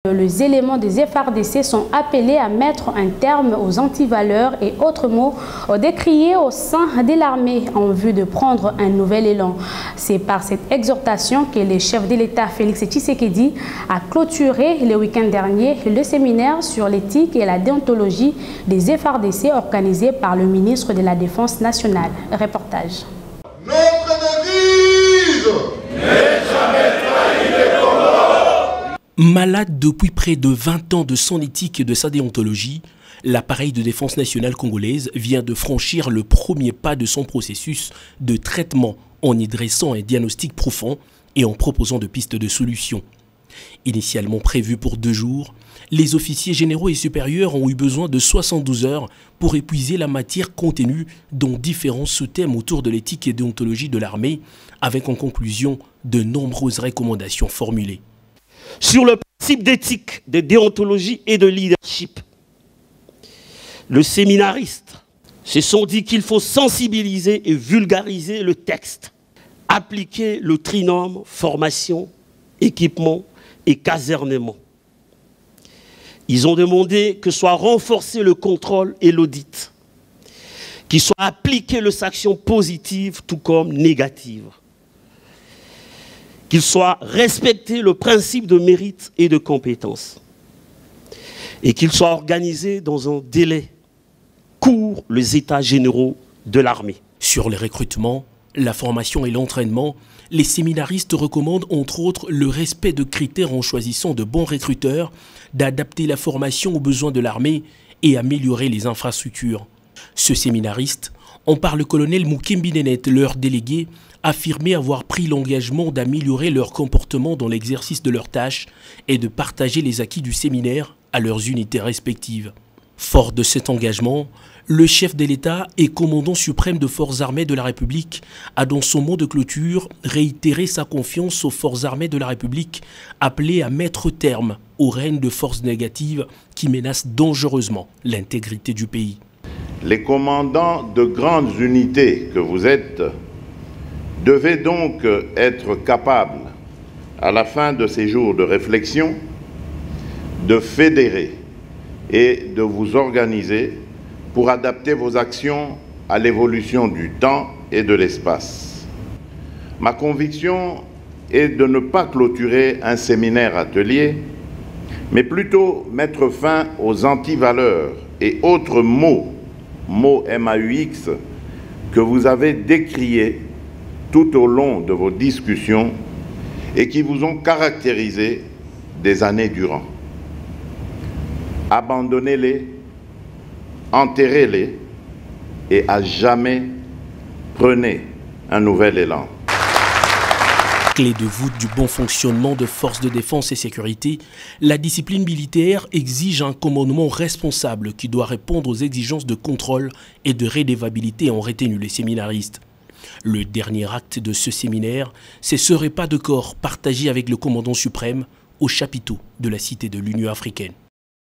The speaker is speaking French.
Les éléments des FARDC sont appelés à mettre un terme aux antivaleurs et autres mots décriés au sein de l'armée en vue de prendre un nouvel élan. C'est par cette exhortation que le chef de l'État Félix Tshisekedi a clôturé le week-end dernier le séminaire sur l'éthique et la déontologie des FARDC organisé par le ministre de la Défense nationale. Reportage. Notre devise n'est jamais trahi les combats. Malade depuis près de 20 ans de son éthique et de sa déontologie, l'appareil de défense nationale congolaise vient de franchir le premier pas de son processus de traitement en y dressant un diagnostic profond et en proposant de pistes de solutions. Initialement prévu pour 2 jours, les officiers généraux et supérieurs ont eu besoin de 72 heures pour épuiser la matière contenue dans différents sous-thèmes autour de l'éthique et déontologie de l'armée, avec en conclusion de nombreuses recommandations formulées. Sur le principe d'éthique, de déontologie et de leadership, les séminaristes se sont dit qu'il faut sensibiliser et vulgariser le texte, appliquer le trinôme formation, équipement et casernement. Ils ont demandé que soit renforcé le contrôle et l'audit, qu'il soit appliqué les sanctions positives tout comme négatives, qu'il soit respecté le principe de mérite et de compétence, et qu'il soit organisé dans un délai court les états généraux de l'armée. Sur les recrutements, la formation et l'entraînement, les séminaristes recommandent entre autres le respect de critères en choisissant de bons recruteurs, d'adapter la formation aux besoins de l'armée et améliorer les infrastructures. Ce séminariste, en parle le colonel Moukimbi Nenet, leur délégué, affirmé avoir pris l'engagement d'améliorer leur comportement dans l'exercice de leurs tâches et de partager les acquis du séminaire à leurs unités respectives. Fort de cet engagement, le chef de l'État et commandant suprême de forces armées de la République a dans son mot de clôture réitéré sa confiance aux forces armées de la République appelées à mettre terme au règne de forces négatives qui menacent dangereusement l'intégrité du pays. Les commandants de grandes unités que vous êtes devaient donc être capables, à la fin de ces jours de réflexion, de fédérer et de vous organiser pour adapter vos actions à l'évolution du temps et de l'espace. Ma conviction est de ne pas clôturer un séminaire atelier, mais plutôt mettre fin aux antivaleurs et autres mots MAUX, que vous avez décriés tout au long de vos discussions et qui vous ont caractérisé des années durant. Abandonnez-les, enterrez-les et à jamais prenez un nouvel élan. Clé de voûte du bon fonctionnement de forces de défense et sécurité, la discipline militaire exige un commandement responsable qui doit répondre aux exigences de contrôle et de rédévabilité, ont retenu les séminaristes. Le dernier acte de ce séminaire, c'est ce repas de corps partagé avec le commandant suprême au chapiteau de la Cité de l'Union africaine.